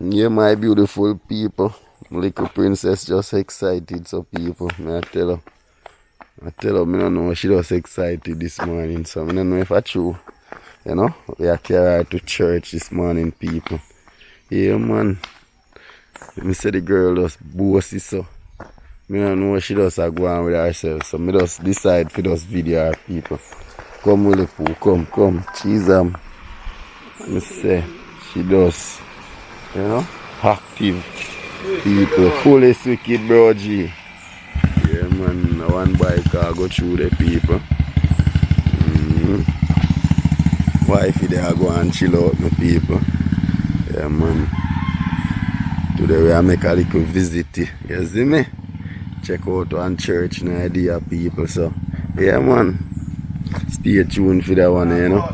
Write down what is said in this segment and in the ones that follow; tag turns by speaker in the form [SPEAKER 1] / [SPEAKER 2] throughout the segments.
[SPEAKER 1] Yeah, my beautiful people. Little princess just excited, so people. I tell her, I don't know, she just excited this morning, so I don't know if I true. You know, we are carrying her to church this morning, people. Yeah, man. Let me say the girl just bossy, so. I don't know what she does go on with herself, so I just decide for just video her, people. Come, Willie Pooh, come. She's, let me say, she does, you know, active people, fully SWICKED, bro, G. Yeah, man, one bike car go through the people. Wifey there go and chill out, my people. Yeah, man. Today we are make a little visit, you see me? Check out one church in idea, people, so. Yeah, man. Stay tuned for that one, you know.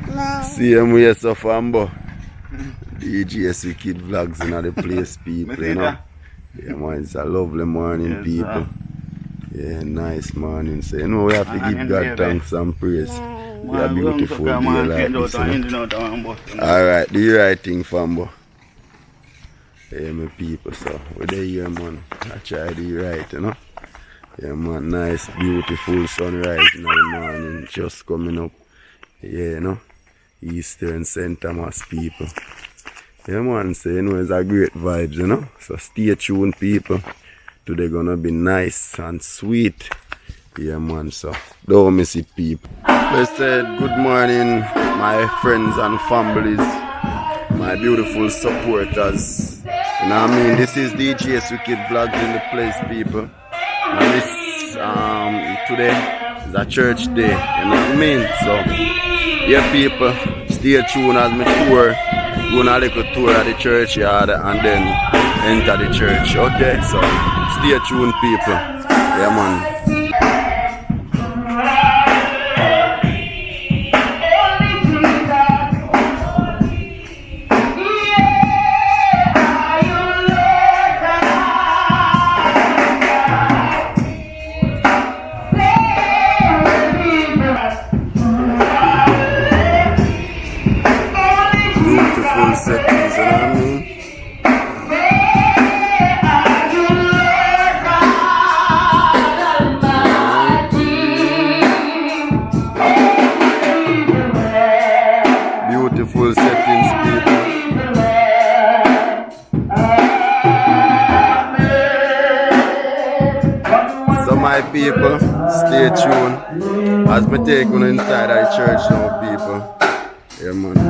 [SPEAKER 1] No. See him here, so fambo. djswicked vlogs in the place, people, you know. Yeah, man, it's a lovely morning, people. Yeah, nice morning. So, you know, we have to give God thanks and praise. We are beautiful day like this, you know? Alright, do the right thing, fambo. Yeah, my people, so we're there here, man. I try to do right, you know. Yeah, man, nice, beautiful sunrise in the morning, just coming up. Yeah, you know, Eastern St. Thomas, people. Yeah, man, so you know, it's a great vibes, you know. So stay tuned, people. Today gonna be nice and sweet. Yeah, man, so don't miss it, people. Blessed good morning, my friends and families, my beautiful supporters. You know what I mean? This is djswicked vlogs in the place, people. And this today is a church day, you know what I mean? So yeah, people, stay tuned as me tour, go on a little tour at the churchyard and then enter the church. Okay, so stay tuned, people. Yeah, man. Settings, you know what I mean? Beautiful settings, people. So my people, stay tuned as me take you inside our church now, people. Yeah, man. I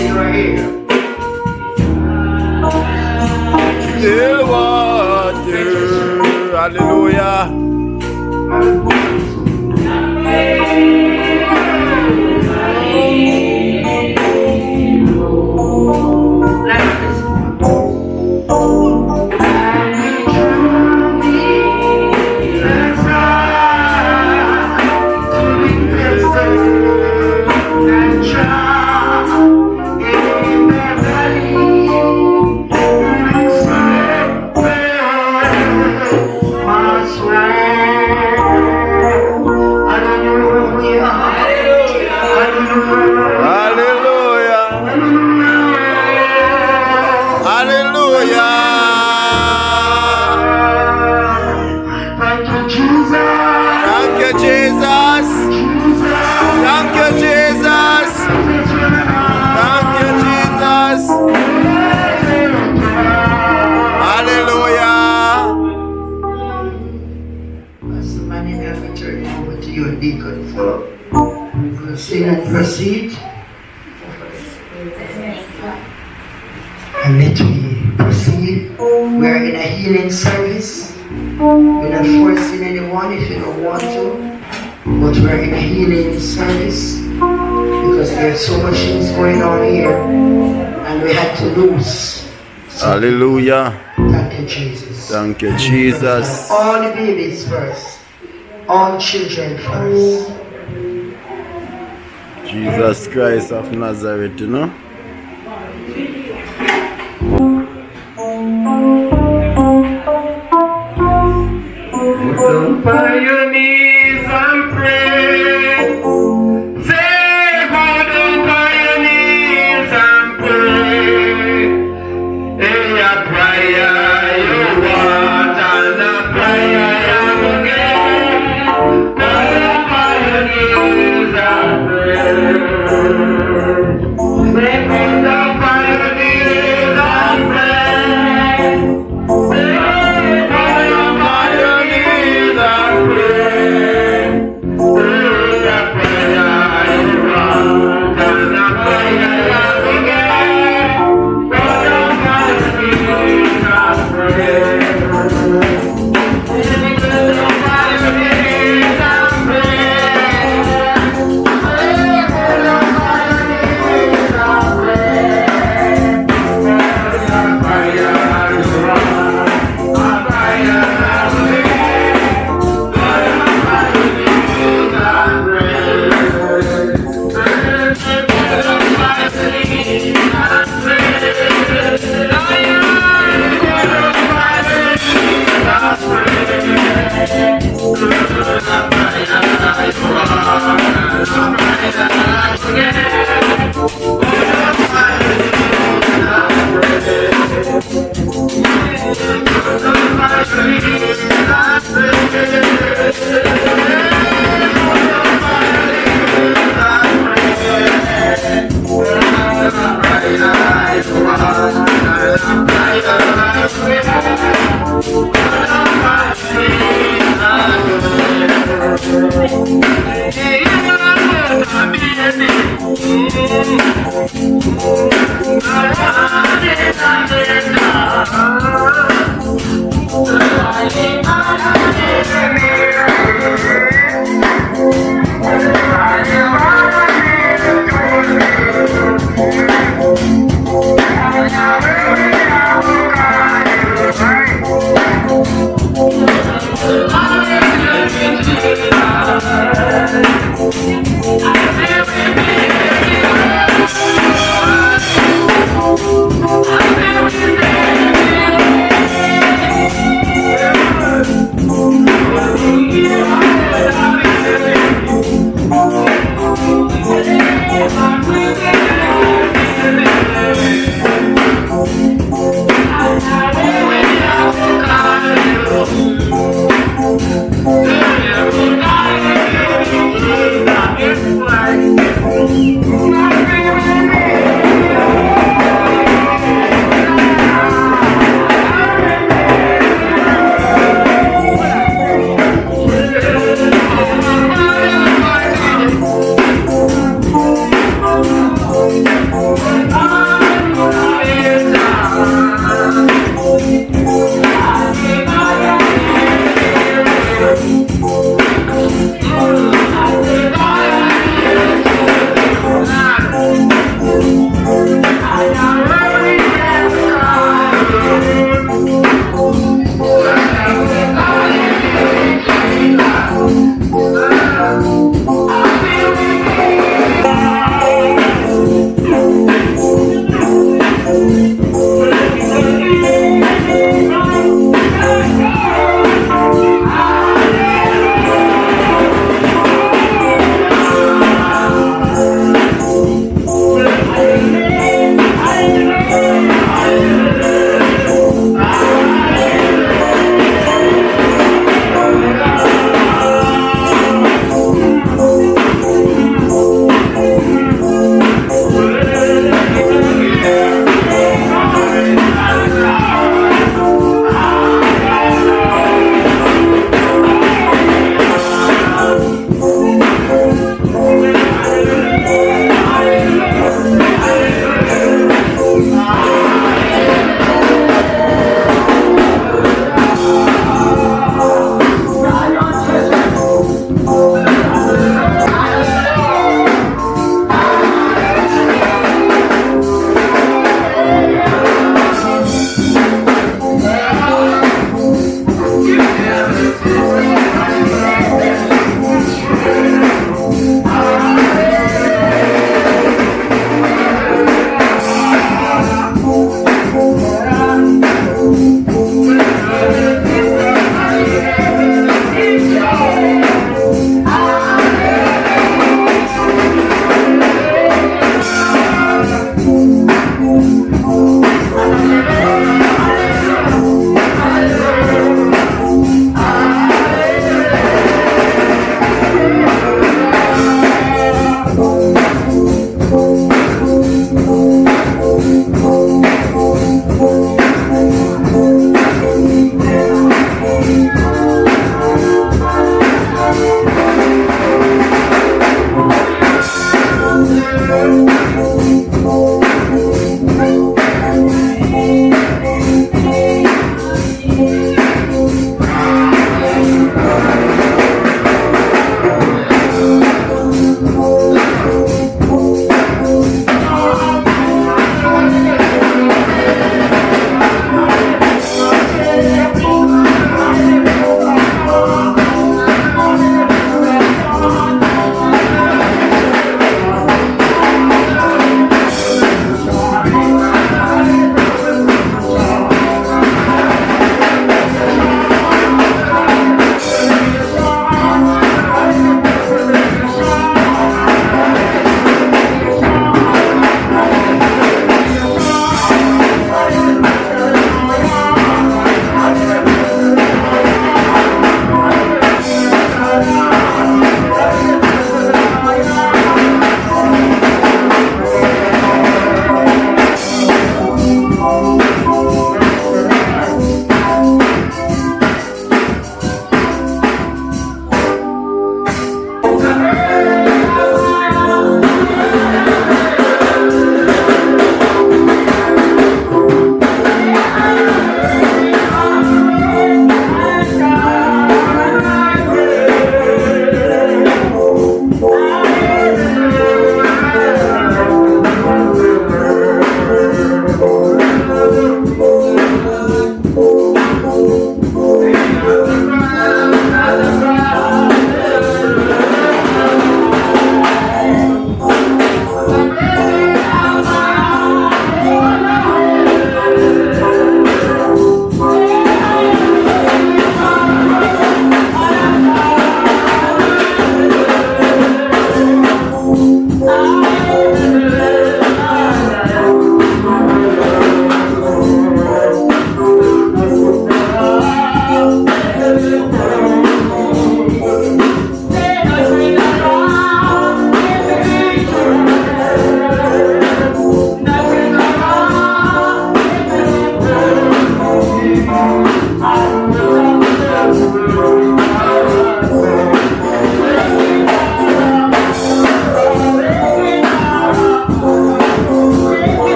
[SPEAKER 2] you are here.
[SPEAKER 1] Still water. Hallelujah.
[SPEAKER 2] Sing and proceed. And let me proceed. We are in a healing service. We're not forcing anyone if you don't want to. But we are in a healing service because there's so much things going on here. And we had to lose.
[SPEAKER 1] Hallelujah.
[SPEAKER 2] Thank you, Jesus.
[SPEAKER 1] Thank you, Jesus.
[SPEAKER 2] All the babies first. All children first.
[SPEAKER 1] Jesus Christ of Nazareth, you know.
[SPEAKER 2] Jump on your knees and pray. Say, hold up on your knees and pray. In your prayer you want and a prayer you get. Hold up on your knees and pray. Say, hold up on your knees and pray. Say, hold up on your knees and pray.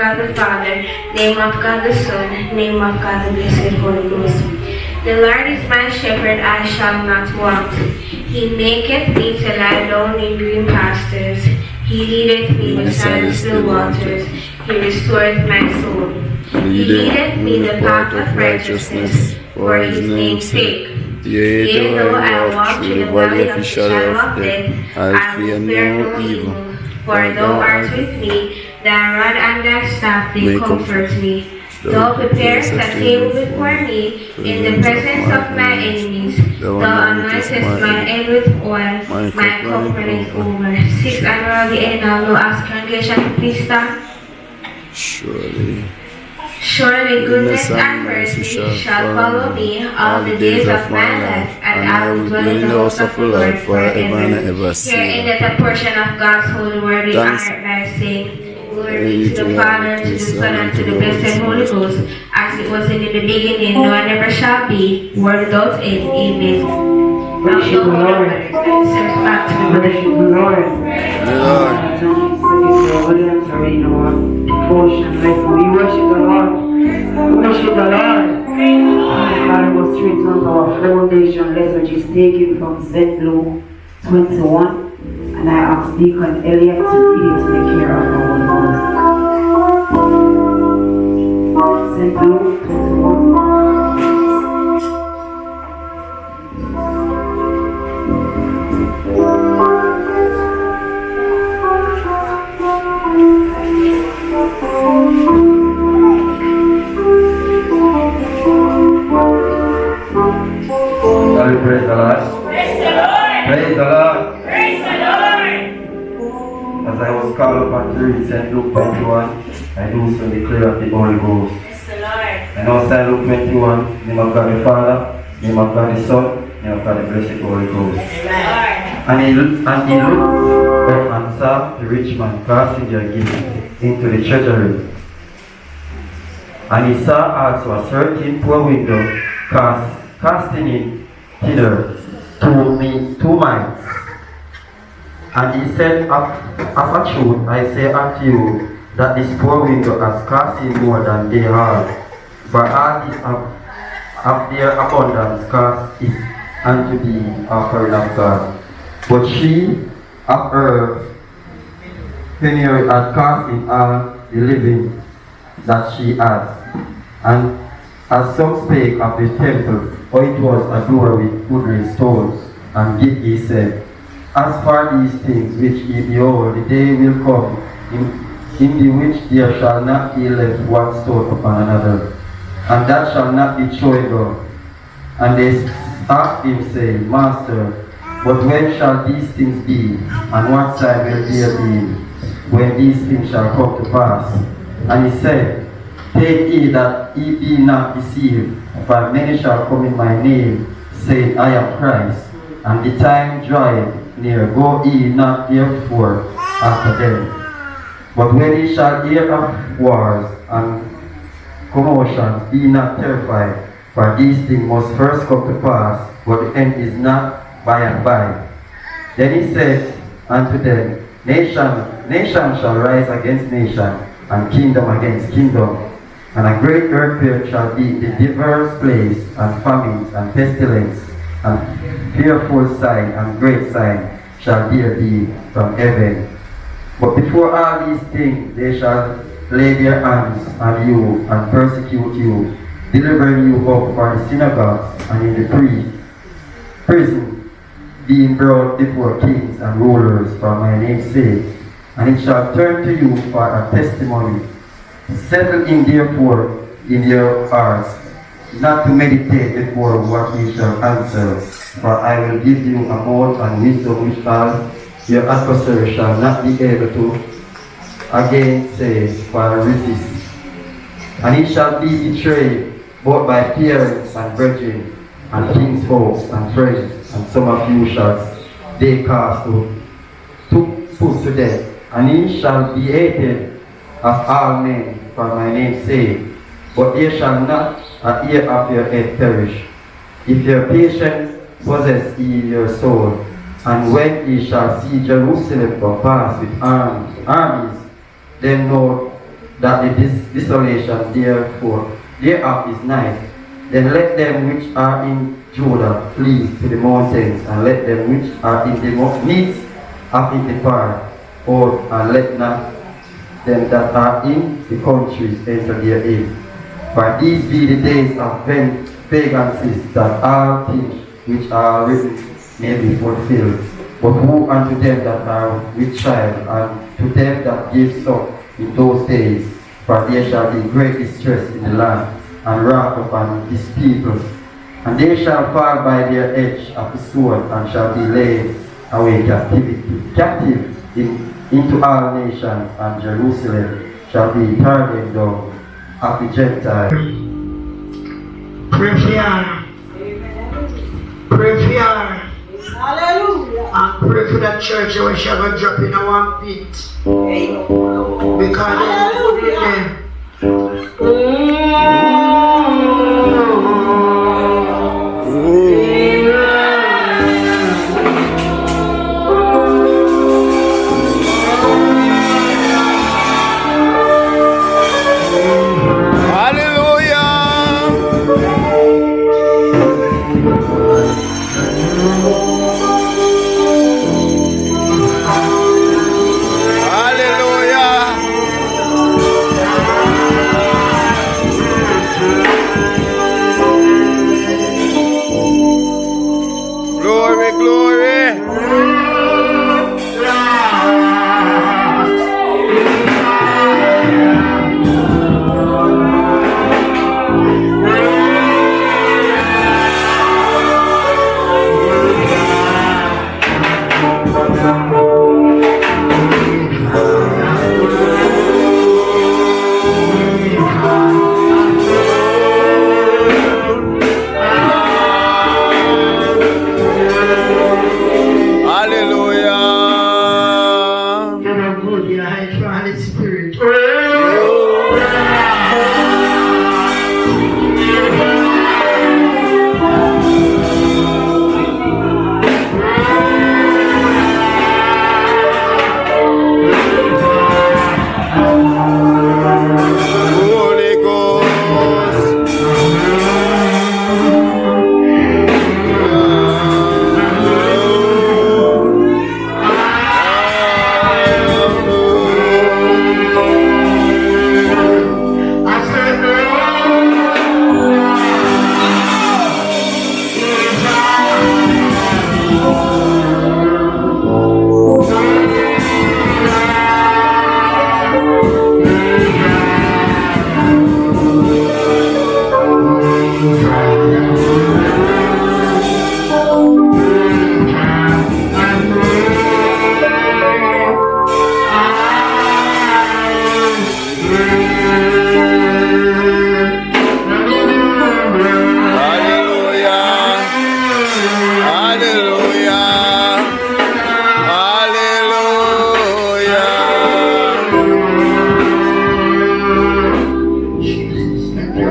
[SPEAKER 3] God the Father, name of God the Son, name of God the Blessed Holy Ghost. The Lord is my shepherd, I shall not want. He maketh me to lie down in green pastures. He leadeth me beside the still waters. He restoreth my soul. He leadeth me the path of righteousness for his name's sake. Yea, though I walk through the valley of the shadow of death, I will fear no evil. For thou art with me, thy rod and thy staff, they comfort me. Thou preparest a table before me in the presence of my enemies. Thou anointest my head with oil, my cup runneth over. 6 annual the end, now ask congregation, please stand. Surely goodness and mercy shall follow me all the days of my life, and I will dwell in the house of the Lord forever and ever. Here endeth a portion of God's holy word. We honor it by saying, Glory be to the Father, to the Son, and to the Blessed Holy Ghost, as it was in the beginning, now and ever shall be, world without end. Amen.
[SPEAKER 4] Worship the Lord. Worship the Lord. We worship the Lord. Worship the Lord. God was straight on our foundation message is taken from St. Luke 21. And I asked Deacon Elliot to read it to the care of our Lord. St. Luke 21.
[SPEAKER 5] Praise the Lord.
[SPEAKER 6] Praise the Lord.
[SPEAKER 5] Praise the Lord.
[SPEAKER 6] Praise the Lord.
[SPEAKER 5] As I was called upon to read St. Luke 21, I do so declare of the Holy Ghost.
[SPEAKER 6] Praise the Lord.
[SPEAKER 5] I know St. Luke 21, name of God the Father, name of God the Son, name of God the Blessed Holy Ghost.
[SPEAKER 6] Praise the Lord.
[SPEAKER 5] And he looked up and saw the rich man casting their gift into the treasury. And he saw also a certain poor widow casting it thither 2 mites. And he said, of a truth, I say unto you, that this poor widow has cast in more than they have. For all this of their abundance cast it unto the offering of God. But she of her penury had cast in all the living that she had. And as some spake of the temple, how it was adored with goodly stones, and yet he said, As for these things which ye behold, the day will come, in the which there shall not be left one stone upon another, and that shall not be thrown down. And they asked him, saying, Master, but when shall these things be, and what time will there be, when these things shall come to pass? And he said, Take heed that ye be not deceived, for many shall come in my name, saying, I am Christ, and the time draweth near. Go ye not therefore after them. But when ye shall hear of wars and commotions, be not terrified, for these things must first come to pass, but the end is not by and by. Then he said unto them, Nation shall rise against nation, and kingdom against kingdom. And a great earthquake shall be in divers places, and famines, and pestilence, and fearful sign, and great sign shall there be from heaven. But before all these things they shall lay their hands on you, and persecute you, delivering you up for the synagogues, and in the prison, being brought before kings and rulers for my name's sake. And it shall turn to you for a testimony. Settle in therefore in your hearts, not to meditate before what ye shall answer, for I will give you a mouth and wisdom which all your adversaries shall not be able to again say, for resist. And he shall be betrayed both by parents and brethren, and king's folks and friends, and some of you shall they cast to put to death. And he shall be hated of all men for my name's sake, but there shall not a hair of your head perish. If your patience possess ye your soul, and when ye shall see Jerusalem compassed with armies, then know that the desolation thereof is nigh. Then let them which are in Judah flee to the mountains, and let them which are in the midst of it depart. And let not them that are in the countries enter therein. For these be the days of vacancies, that all things which are written may be fulfilled. But who unto them that are with child, and to them that give suck in those days? For there shall be great distress in the land, and wrath upon his people. And they shall fall by their edge of the sword, and shall be laid away captive into all nations, and Jerusalem shall be trodden down of the Gentiles.
[SPEAKER 2] Pray for you. Pray for you.
[SPEAKER 6] Hallelujah.
[SPEAKER 2] And pray for that church where she going to drop in a one pit. Because they're good in there.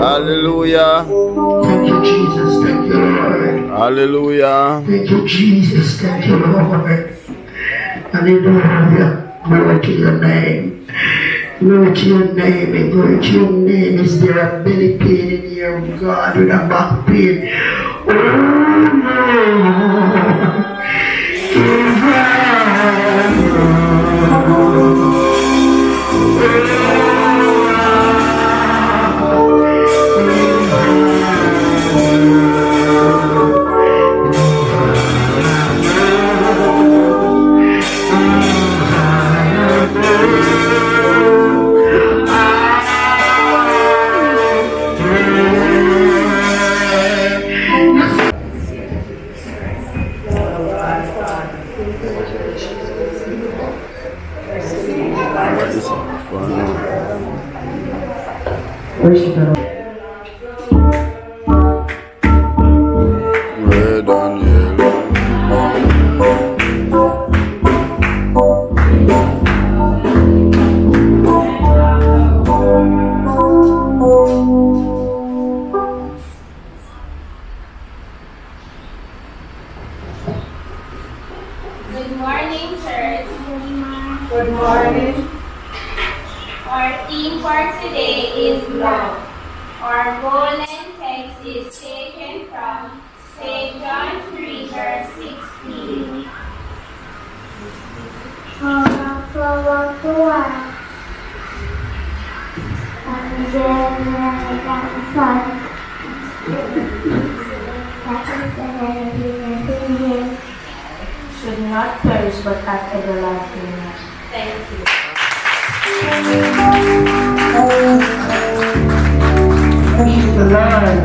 [SPEAKER 1] Hallelujah.
[SPEAKER 2] Thank you, Jesus. Thank you, Lord.
[SPEAKER 1] Hallelujah.
[SPEAKER 2] Thank you, Jesus. Thank you, Lord. Hallelujah. Glory to your name. Glory to your name. And glory to your name. Is there a belly pain in here, God, with a back pain?
[SPEAKER 4] Worship the Lord.
[SPEAKER 1] Red and yellow.
[SPEAKER 3] Good morning, church.
[SPEAKER 6] Good morning.
[SPEAKER 3] Our theme for today is love. Our golden text is taken from St. John 3, verse 16.
[SPEAKER 4] Should not perish but have everlasting life.
[SPEAKER 3] Thank you.
[SPEAKER 4] Worship the Lord.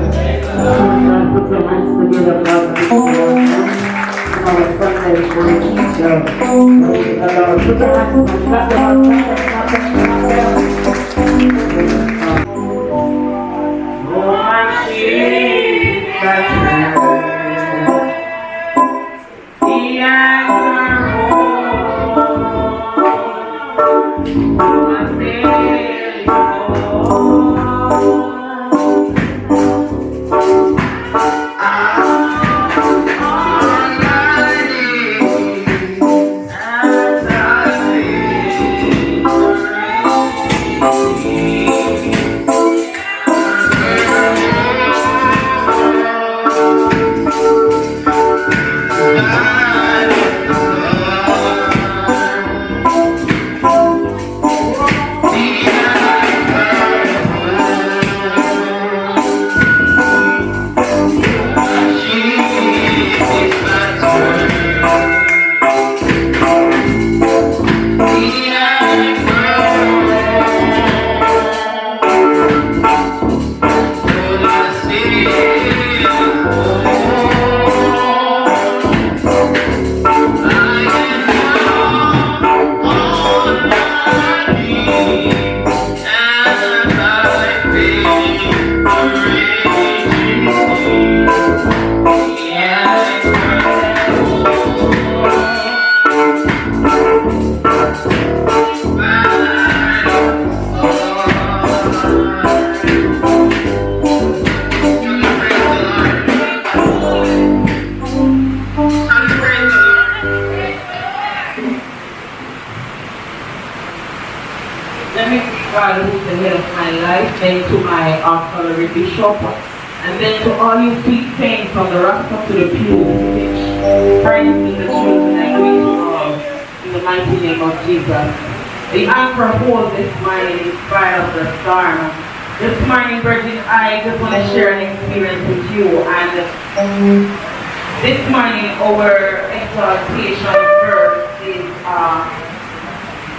[SPEAKER 4] God, put your hands together, God, and our Sunday for the teacher. Worship the Lord. Put your hands together, clap them up, clap them up. Oh, my sheep, that the anchor holds, my Savior.
[SPEAKER 6] God who is the head of my life, then to my auxiliary bishop, and then to all you sweet saints from the rostrum to the pew, friends in the truth, and I greet you all in the mighty name of Jesus. The anchor holds this morning in spite of the storm. This morning, Virgin, I just want to share an experience with you, and this morning our exaltation verse is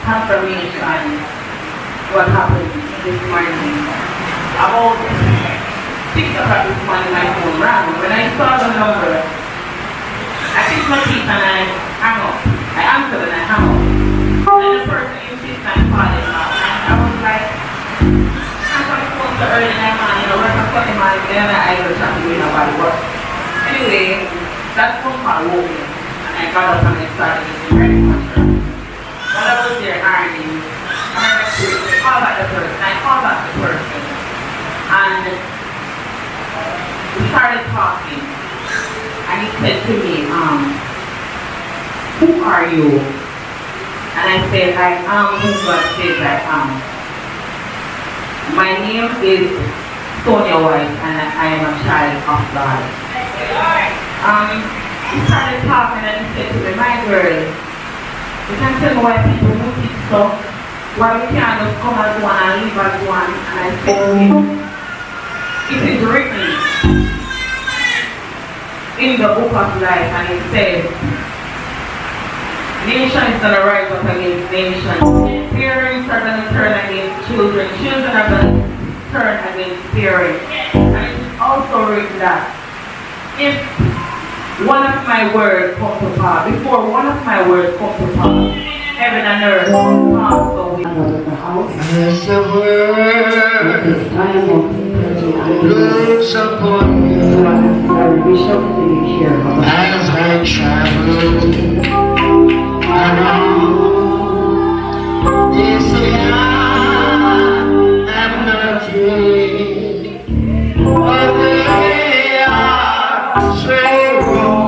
[SPEAKER 6] confirmation. What happened this morning. About 6 o'clock this morning, my phone rang. When I saw the number, I fixed my teeth and I hung up. I answered and I hung up. And the person insisted on calling out. And I was like, I'm going to phone so early in the morning, work on Sunday morning, then I go chat to you nobody work. Anyway, that phone call woke me. And I got up and I started getting ready for church. While I was there ironing, I called back the person, and we started talking, and he said to me, who are you? And I said, I am who God says I am. My name is Sonia White, and I am a child of God. He started talking, and he said to me, my girl, you can tell me why people do this stuff. Why we can't just come as one and live as one. And I said to him, it is written in the book of life, and it says, nation is going to rise up against nation. Parents are going to turn against children. Children are going to turn against parents. And it is also written that if one of my words come to pass, before one of my words come to pass, heaven and earth pass away.
[SPEAKER 4] Out of the house.
[SPEAKER 2] There's a word
[SPEAKER 4] This time of
[SPEAKER 2] looks upon me
[SPEAKER 4] Bishop, do you hear about
[SPEAKER 2] as I travel around. They say I am nothing, but they are so wrong.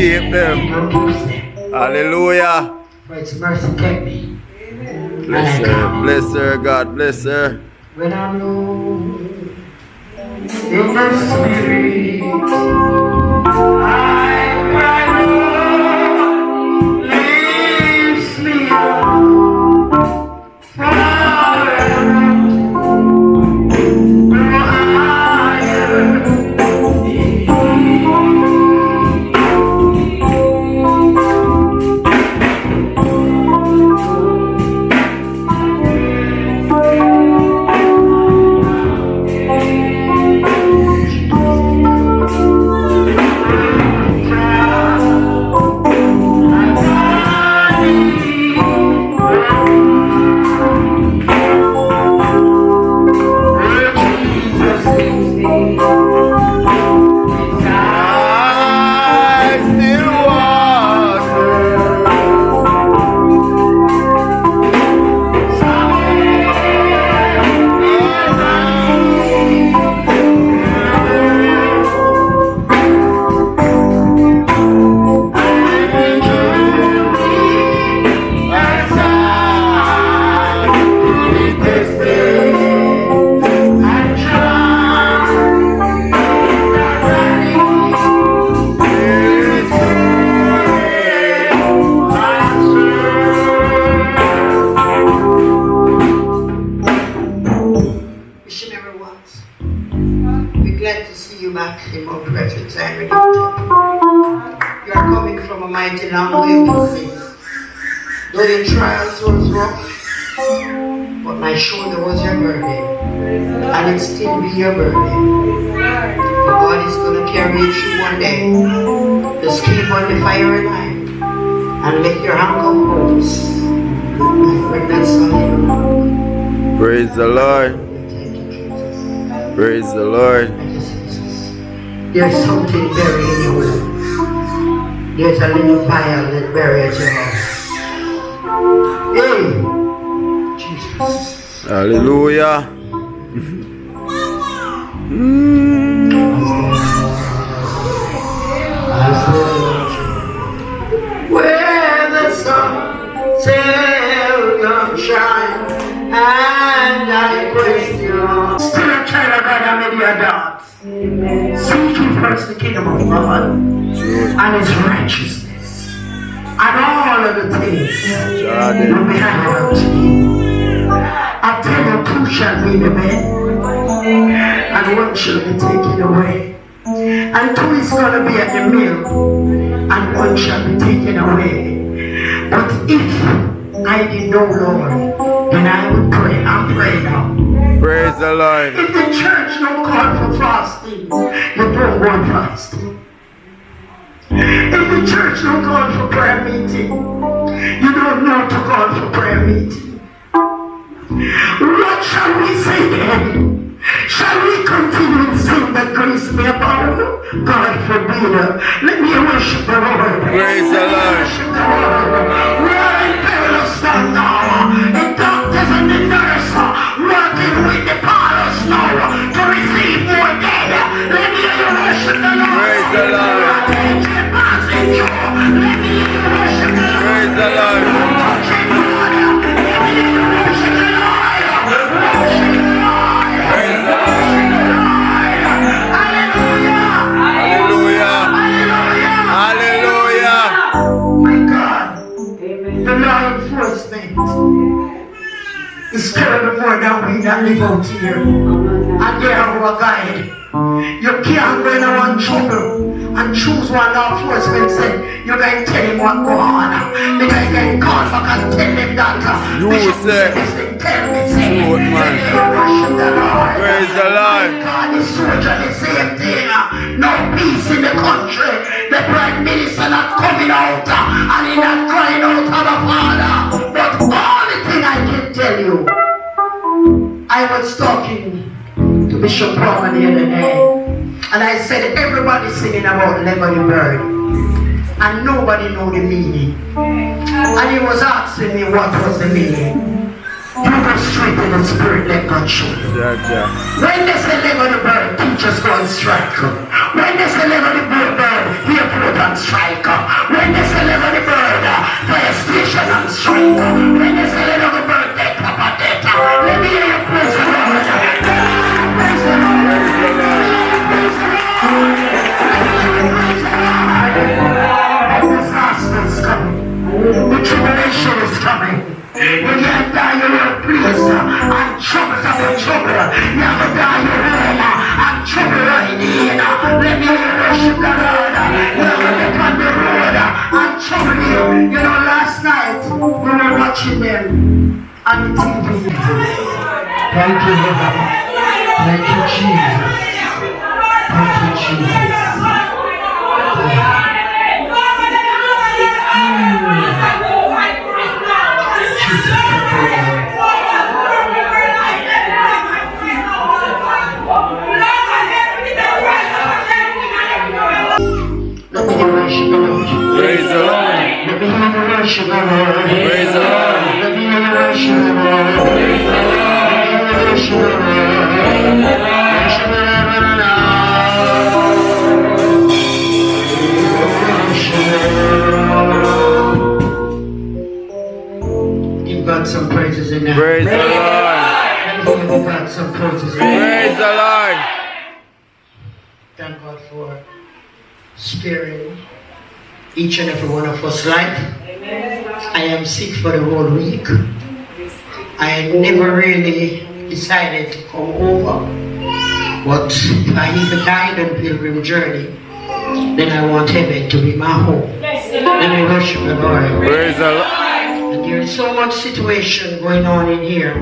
[SPEAKER 1] keep them.
[SPEAKER 4] He will keep them.
[SPEAKER 1] Hallelujah.
[SPEAKER 4] For its mercy kept me.
[SPEAKER 1] Bless her. Bless her, God. Bless her.
[SPEAKER 4] When I'm low in the spirit, I cry, Lord, leaves me forever. Your burden. God is going to carry you through one day. Just keep on the fire line and let your hunger close.
[SPEAKER 1] Praise the Lord. Praise the Lord.
[SPEAKER 4] There's something buried in your will. There's a little fire that buried at your house. Hey, Jesus.
[SPEAKER 1] Hallelujah.
[SPEAKER 4] Where the sun seldom shines, and I question. Still a child of God and many adults. Seek ye first the kingdom of God and His righteousness, and all of the things will be added unto you. I tell you, two shall be the men, and one shall be taken away. And two is going to be at the mill, and one shall be taken away. But if I did know, Lord, then I would pray. I'm praying now.
[SPEAKER 1] Praise the Lord.
[SPEAKER 4] If the church don't call for fasting, you don't want fasting. If the church don't call for prayer meeting, you don't know to call for prayer meeting. What shall we say then? Shall we continue to sing that grace may abound? God forbid. Let me worship the Lord.
[SPEAKER 1] Praise the Lord.
[SPEAKER 4] Worship the Lord. We are in perilous time now. The doctors and the nurse working with the powers now to receive more data. Let me worship the Lord.
[SPEAKER 1] Praise the Lord.
[SPEAKER 4] Let me worship the Lord.
[SPEAKER 1] Praise the Lord.
[SPEAKER 4] It's terrible more than we that live out here. And they are our guide. You can't go in one trouble and choose one law enforcement said you're going to tell him what go on. The guy can call back and tell him that.
[SPEAKER 1] You say,
[SPEAKER 4] tell me, say,
[SPEAKER 1] man.
[SPEAKER 4] Worship the Lord.
[SPEAKER 1] Praise the Lord.
[SPEAKER 4] God is soldier the same thing. No peace in the country. The prime minister not coming out and he not crying out to the Father. But only thing I can tell you, I was talking to Bishop Roman the other day, and I said everybody singing about Level the Bird, and nobody know the meaning. And he was asking me what was the meaning. You go straight in the spirit, let God show you.
[SPEAKER 1] Yeah.
[SPEAKER 4] When they say Level the Bird, teachers go on strike. When they say Level the Bird, he put on
[SPEAKER 2] on strike. When they say live on the bird, fire station on strike. When they say live on the bird, they pop a data. Let me hear you praise the Lord. Praise the Lord. Praise the Lord. The disaster is coming. The tribulation is coming. When you die, you're in a place and troubles upon trouble. You have to die, you're home and trouble right in. Let me worship the Lord. You have to look on the road and trouble you. You know, last night we were watching them on the TV. Thank you, Lord. Thank you, Jesus. Thank you, Jesus.
[SPEAKER 1] Praise the Lord.
[SPEAKER 2] Let me hear you worship the Lord.
[SPEAKER 1] Praise the Lord.
[SPEAKER 2] Let me hear you worship the Lord.
[SPEAKER 1] Praise the Lord.
[SPEAKER 2] Worship the Lord. Worship the Lord now. Give God some praises in there.
[SPEAKER 1] Praise the Lord.
[SPEAKER 2] Give God some praises in there.
[SPEAKER 1] Praise the Lord.
[SPEAKER 2] Thank God for sparing each and every one of us life. I am sick for the whole week. I never really decided to come over, but if I even died on pilgrim journey, then I want heaven to be my home. Let me worship the Lord.
[SPEAKER 1] Praise the Lord.
[SPEAKER 2] And there is so much situation going on in here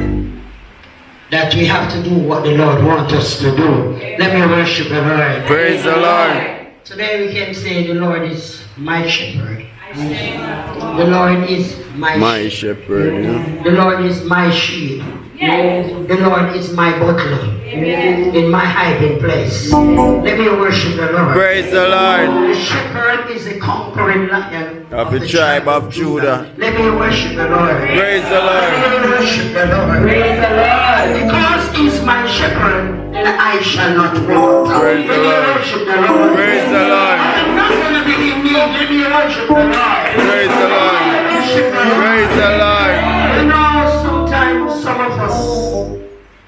[SPEAKER 2] that we have to do what the Lord wants us to do. Let me worship the Lord.
[SPEAKER 1] Praise the Lord.
[SPEAKER 2] Today we can say the Lord is my shepherd. The Lord is my
[SPEAKER 1] shepherd. Yeah.
[SPEAKER 2] The Lord is my shield. The Lord is my butler in my hiding place. Let me worship the Lord.
[SPEAKER 1] Praise the Lord.
[SPEAKER 2] The shepherd is a conquering lion
[SPEAKER 1] Of the tribe of Judah.
[SPEAKER 2] Let me worship the Lord.
[SPEAKER 1] Praise the Lord.
[SPEAKER 2] Let me worship the Lord. Praise the Lord. Because he's my shepherd, then I shall not want.
[SPEAKER 1] Praise the
[SPEAKER 2] Let me
[SPEAKER 1] Lord.
[SPEAKER 2] worship the Lord.
[SPEAKER 1] Praise the Lord.
[SPEAKER 2] I'm not going to be in need. Let me worship the Lord.
[SPEAKER 1] Praise the Lord.
[SPEAKER 2] Worship the Lord.
[SPEAKER 1] Praise the Lord.
[SPEAKER 2] You know, sometimes some of us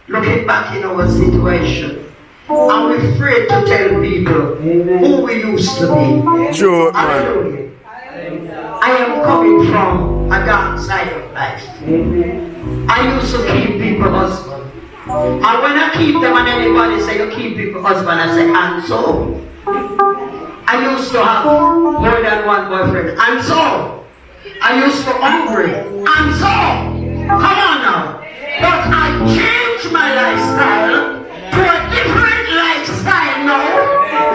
[SPEAKER 2] looking back in our situation, and we're afraid to tell people who we used to be.
[SPEAKER 1] True, man.
[SPEAKER 2] Hallelujah. I am coming from a dark side of life. I used to keep people husband. And when I keep them and anybody say you keep people husband, I say, and so. I used to have more than one boyfriend, and so. I used to hungry, and so. Come on now. But I changed my lifestyle to a different lifestyle now.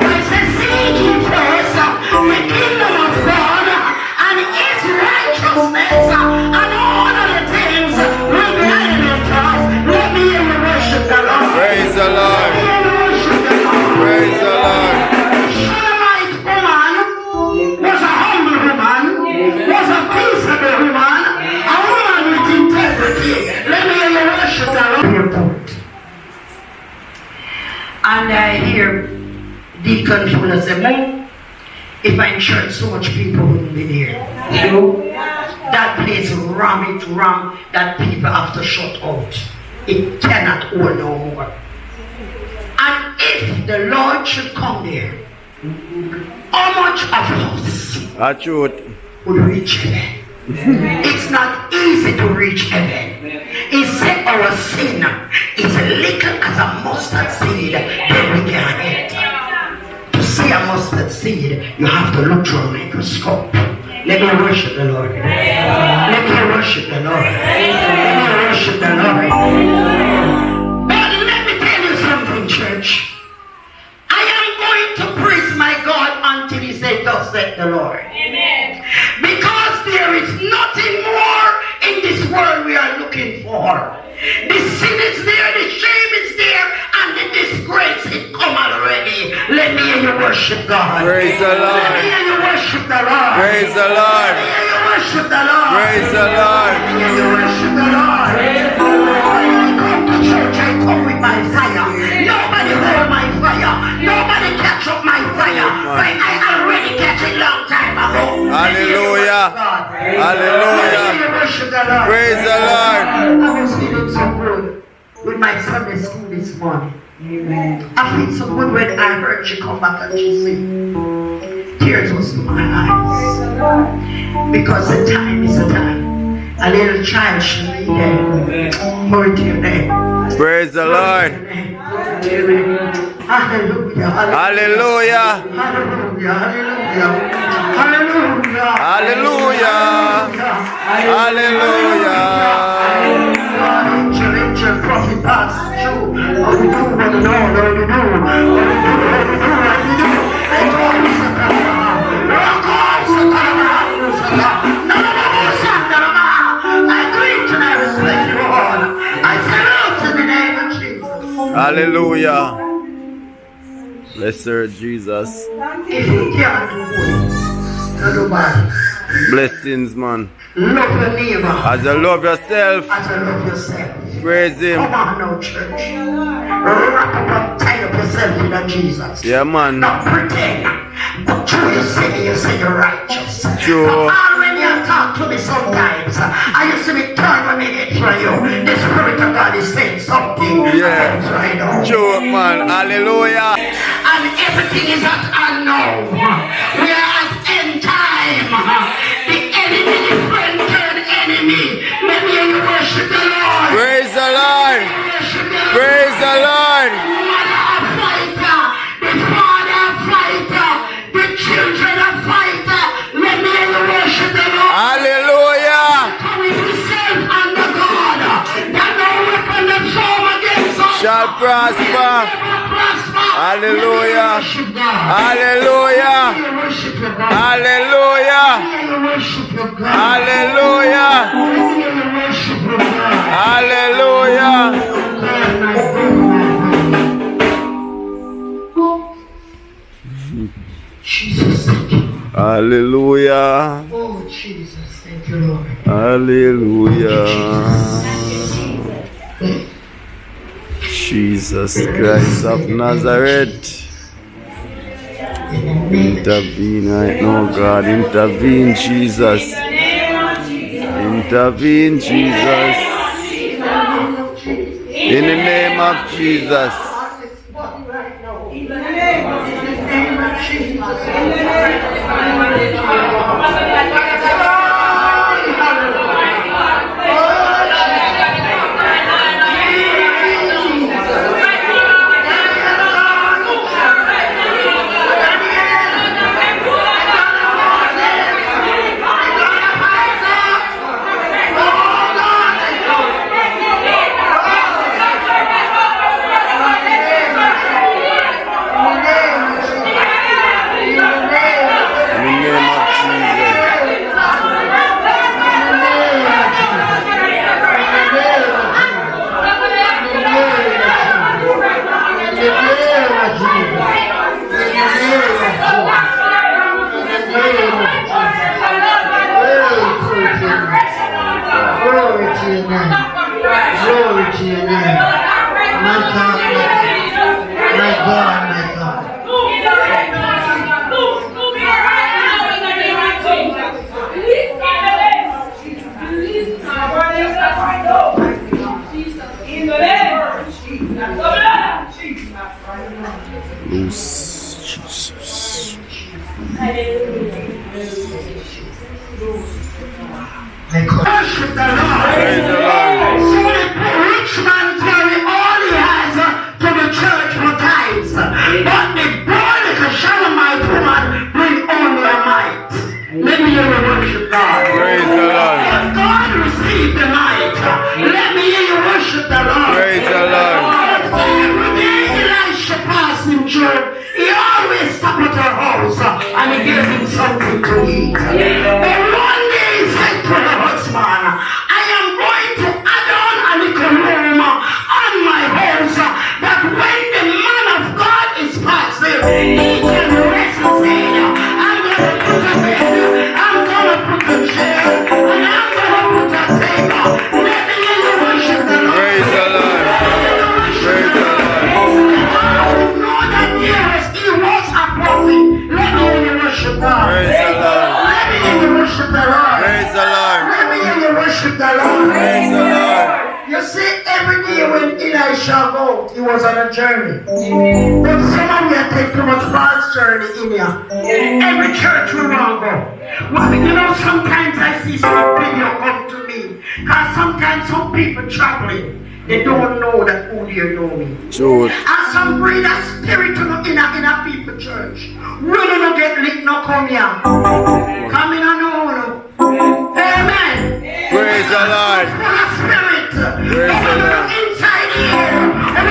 [SPEAKER 2] I say, seek ye first the kingdom of God and his righteousness, and all of the things will be added unto us. Let me hear you worship the Lord.
[SPEAKER 1] Praise the Lord.
[SPEAKER 2] Let me hear you worship the Lord.
[SPEAKER 1] Praise the Lord.
[SPEAKER 2] Shunammite woman was a humble woman, was a peaceable woman, a woman with integrity. Let me hear you worship the Lord. And I hear Deacon Fuller say, Mom, if I church, so much people wouldn't be there. You know, that place ram it ram that people have to shut out. It cannot hold no more. And if the Lord should come there, how much of us
[SPEAKER 1] A truth.
[SPEAKER 2] would reach heaven? It's not easy to reach heaven. He said our sin is little as a mustard seed that we can enter. To see a mustard seed, you have to look through a microscope. Let me worship the Lord. Let me worship the Lord. Let me worship the Lord. But let me tell you something, church. I am going to praise my God until he said, thus said the Lord. Amen. Because there is nothing more in this world we are looking for. The sin is there, the shame is there, and the disgrace is come already. Let me hear you worship God.
[SPEAKER 1] Praise the Lord.
[SPEAKER 2] Let me hear you worship the Lord.
[SPEAKER 1] Praise the Lord.
[SPEAKER 2] Let me hear you worship the Lord.
[SPEAKER 1] Praise the Lord.
[SPEAKER 2] Let me hear you worship the Lord. When I come to church, I come with my fire. Nobody hold my fire. Nobody catch up my fire. But I already catch it long
[SPEAKER 1] Hallelujah. Praise the Lord.
[SPEAKER 4] I was feeling so good with my Sunday school this morning. Amen. I feel so good when I heard she come back and she sing. Tears was to my eyes. Because the time is the time. A little child should be there. Glory to your name.
[SPEAKER 1] Praise the Lord.
[SPEAKER 4] Hallelujah.
[SPEAKER 1] Hallelujah.
[SPEAKER 4] Hallelujah. Hallelujah.
[SPEAKER 1] Hallelujah. Hallelujah.
[SPEAKER 4] Angel, prophet, pastor, Jew. What you do, what you do, what you do, I greet and I respect you all. I salute in the name of Jesus.
[SPEAKER 1] Hallelujah. Bless her, Jesus.
[SPEAKER 4] If you can't do it, no bad.
[SPEAKER 1] Blessings, man.
[SPEAKER 4] Love your neighbor
[SPEAKER 1] As you love yourself,
[SPEAKER 4] as you love yourself.
[SPEAKER 1] praise Him.
[SPEAKER 4] Come on now, church. Wrap up, tie up yourself in Jesus.
[SPEAKER 1] Yeah, man.
[SPEAKER 4] Not pretend. But true, you say you're righteous.
[SPEAKER 1] True.
[SPEAKER 4] But when you talk to me sometimes, I used to be turned when they hit for you. The Spirit of God is saying something.
[SPEAKER 1] Yeah.
[SPEAKER 4] Right now.
[SPEAKER 1] True, man. Hallelujah.
[SPEAKER 4] And everything is at unknown. We are at end time. The enemy is friend turned enemy. Let me hear you worship the Lord.
[SPEAKER 1] Praise the Lord. Praise the Lord.
[SPEAKER 4] The mother a fighter. The father a fighter. The children a fighter. Let me hear you worship the Lord.
[SPEAKER 1] Hallelujah.
[SPEAKER 4] Coming to save under God. That no weapon that form against us
[SPEAKER 1] Shall prosper. Hallelujah. Hallelujah. Hallelujah. Hallelujah. Hallelujah.
[SPEAKER 4] Jesus, thank you.
[SPEAKER 1] Hallelujah.
[SPEAKER 4] Oh, Jesus, thank you, Lord.
[SPEAKER 1] Hallelujah. Jesus Christ of Nazareth. Intervene right now, God. Intervene, Jesus. Intervene, Jesus. In the name of Jesus. Loose, Jesus.
[SPEAKER 4] Worship the Lord.
[SPEAKER 1] Praise the Lord.
[SPEAKER 4] So the rich man carry all he has to the church for tithes. But the poor little Shunammite woman bring only a mite. Let me hear you worship God.
[SPEAKER 1] Praise the Lord.
[SPEAKER 4] But God received the mite. Let me hear you worship the Lord.
[SPEAKER 1] Praise the Lord.
[SPEAKER 4] Every day Elisha passed him through, he always stopped at her house and he gave him something to eat. And one day he said to her husband, I am going to add on a little room on my house that when the man of God is passing, he can rest his head. I'm going to put a bed, I'm going to put a chair, and I'm going to put a table. Let me hear you worship the Lord.
[SPEAKER 1] Praise the Lord. Praise the Lord.
[SPEAKER 4] Know that yes, he was a prophet. Let me hear you worship God.
[SPEAKER 1] Praise the Lord.
[SPEAKER 4] Let me hear you worship
[SPEAKER 2] out, he was on a journey. But some of you take too much false journey in you. Every church we want to go. Well, you know, sometimes I see some video come to me. Because sometimes some people traveling, they don't know that who they know me.
[SPEAKER 1] True.
[SPEAKER 2] And some bring a spirit in a people church. When you don't get lit, no come here. Come in and know. Amen.
[SPEAKER 1] Praise the Lord.
[SPEAKER 2] Full of spirit.
[SPEAKER 1] Praise the Lord.
[SPEAKER 2] Inside here. And